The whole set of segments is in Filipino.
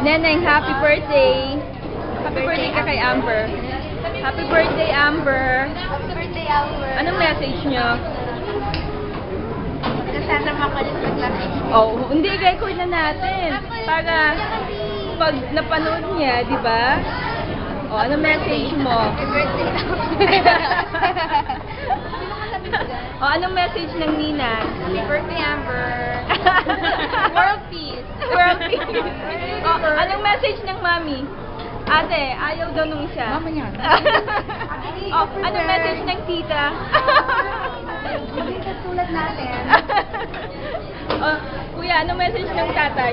Neneng, happy birthday. Happy birthday ka kay Amber. Happy birthday, Amber. Happy birthday, Amber. Anong message nyo? Sana makulit mag-message. Oh, hindi, record na natin. Para pag napanood niya, di ba? Oh, anong message mo? Happy birthday, Oh, anong message ng Nina? Happy birthday, Amber. World peace. World peace. Oh, anong message ng Mami? Ate, ayaw daw nung isa. Mama niyan. Oh, anong message ng tita? Hindi katulad natin. Oh, kuya, anong message ng tatay?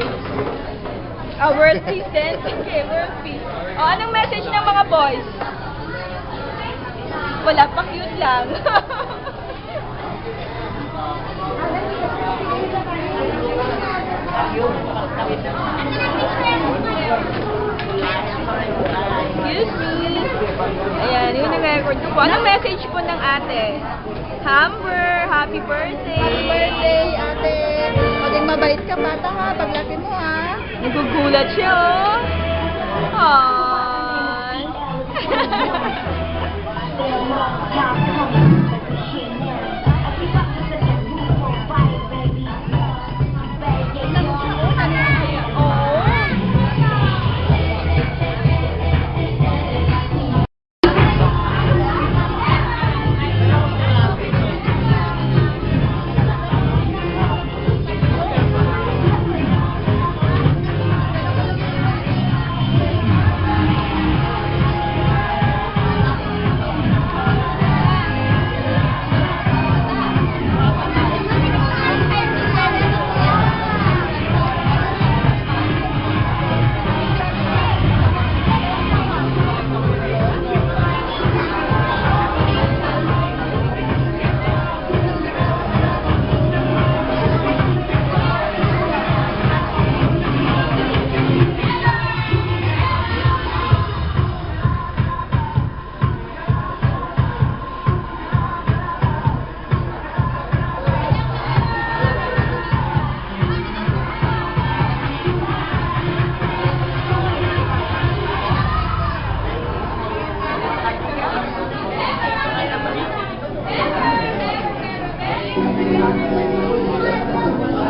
Oh, world peace din? Okay, world peace. Oh, anong message ng mga boys? Wala pa, cute lang. Excuse me. Ayan, yun ang record ko. Anong message po ng ate? Amber, happy birthday. Happy birthday, ate. Maging mabait ka, bata ha. Paglaki mo ha. Nagugulat siya, oh. Aww.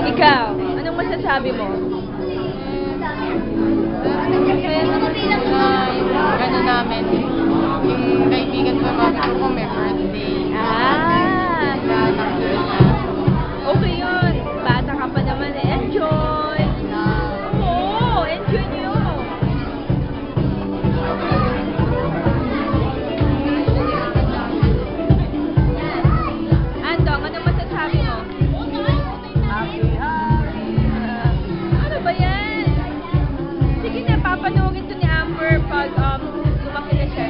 Ikaw, anong masasabi mo? Ano namin, yung kaibigan ko ko may birthday. Ah, okay yun. Bata ka pa naman eh. Enjoy! Oo, enjoy nyo. Andong, anong masasabi mo? Ano ba yan? Sige na, papanoorin to ni Amber pag lumaki na siya.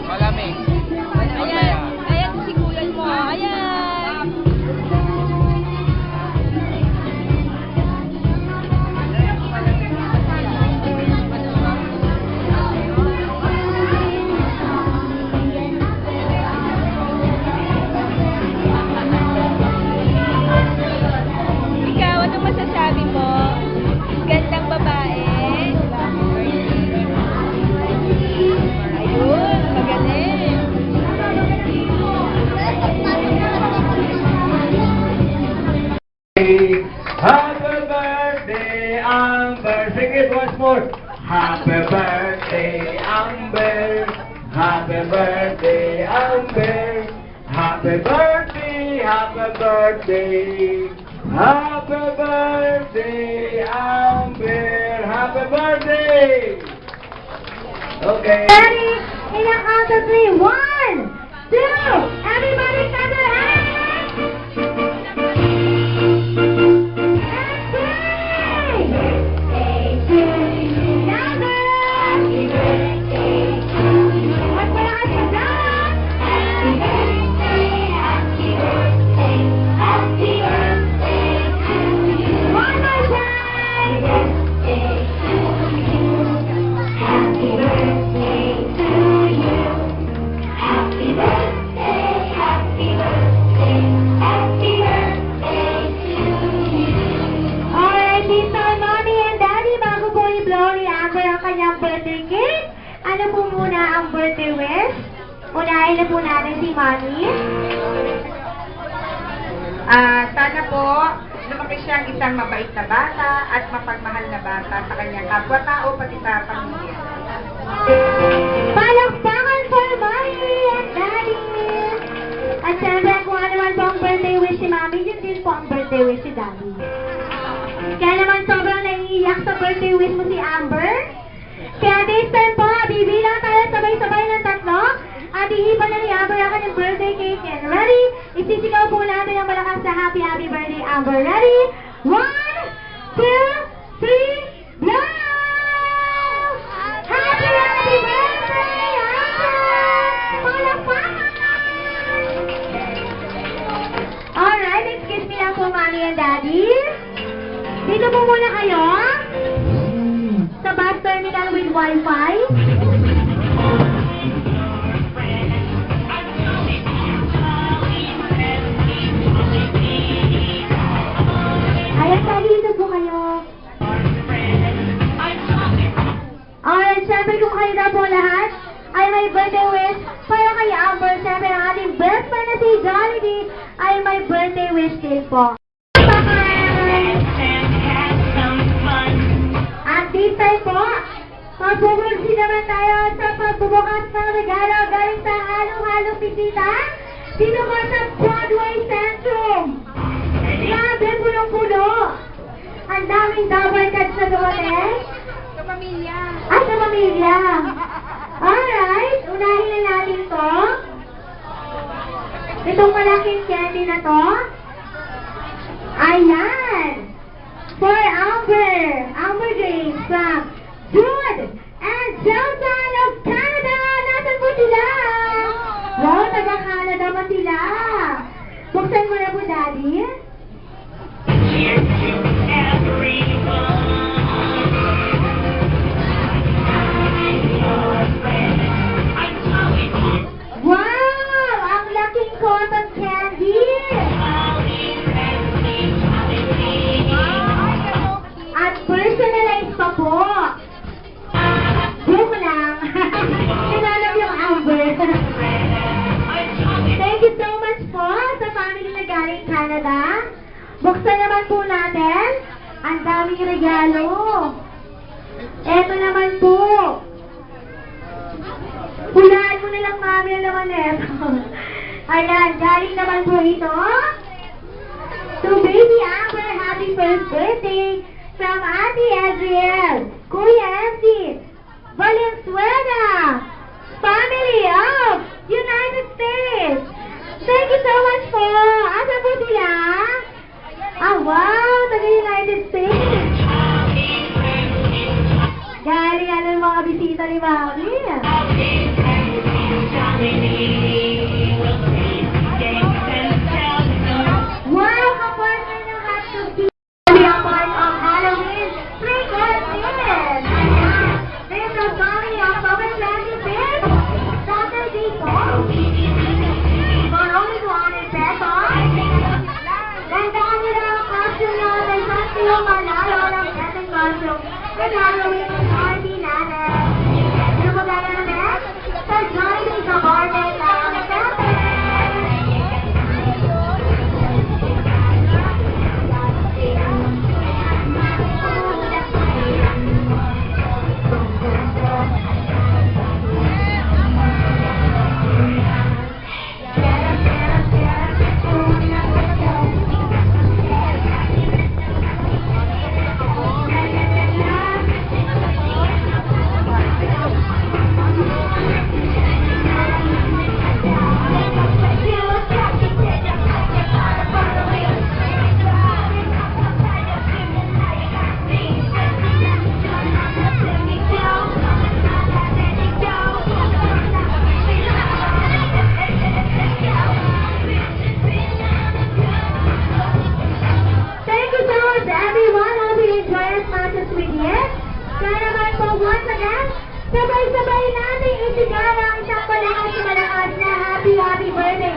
Malamig. Ayan, ayan si kuyan mo. Ayan. Ikaw, anong masasabi mo? Gandang babae. Ayun, magaling. Happy birthday, Amber. Sing it once more. Happy birthday, Amber. Happy birthday, Amber. Happy birthday, happy birthday. Happy birthday, Amber. Happy birthday. Okay. Ready? In a count of three. 1, 2. Everybody clap their hands. unahin na po natin si Mami. Sana po, lumaki siyang isang mabait na bata at mapagmahal na bata sa kanyang kapwa-tao pati sa pamilya. Palakpakan for Mami and Daddy! At syempre, kung ano man po ang birthday wish si Mami, yun din po ang birthday wish si Daddy. Kaya naman sobrang naiiyak sa birthday wish mo si Amber. Kaya this time po, bibilang tayo sabay-sabay ng 3 at ihipan na ni Amber ang kanyang birthday cake. And ready? Isisigaw po natin ang malakas na happy birthday, Amber. Ready? 1, 2, 3, blow! Happy birthday, Amber! Palakpakan! Alright, excuse me lang po, Mommy and Daddy. Dito po muna kayo. Sa bus terminal with Wi-Fi. Ayan, Daddy, dito po kayo. Alright, syempre kung kayo na po lahat ay may birthday wish para kay Amber. Syempre ang ating best friend na si Jollibee ay may birthday wish din po. At this time po, magbubursi naman tayo sa pagbubukas ng regalo galing sa halong-halong bisita dito po sa Broadway Centrum. Grabe, punong-puno. Ang daming double cards na dumating. Sa pamilya. At sa pamilya. Alright, unahin na natin to. Itong malaking candy na to. Ayan. For Amber. Amber Grace from Jude and Johnson of Canada. Nasaan po sila? Wow, taga-Canada ba sila? Buksan mo na po, Daddy. Wow! Ang laking cotton candy! At personalized pa po! Joke lang! Hinanap yung Amber! Thank you so much po sa family na galing Canada. Buksan naman po natin. Ang daming regalo. Eto naman po. Hulaan mo na lang, Mami, ang naman eto. Ayan, galing naman po ito. To Baby Amber, happy first birthday from Auntie Adriel, Kuya MC, Valenzuela, family of United States. Thank you so much po. Asa po sila? Ah, wow, taga-United States. Galing ano yung mga bisita ni Mami. Wow, kapartner ng Hot Tub Tea. Ang part of Halloween trick or treat. This is coming October 25th, Saturday po. For only 200 pesos. Gandaan nyo na ang costume nyo dahil sa yung manalo ng second costume with Halloween party natin. Ano po gaya natin? Sa Jollibee sa Barber lang. Once again, sabay-sabay natin isigaw ang isang malakas na happy birthday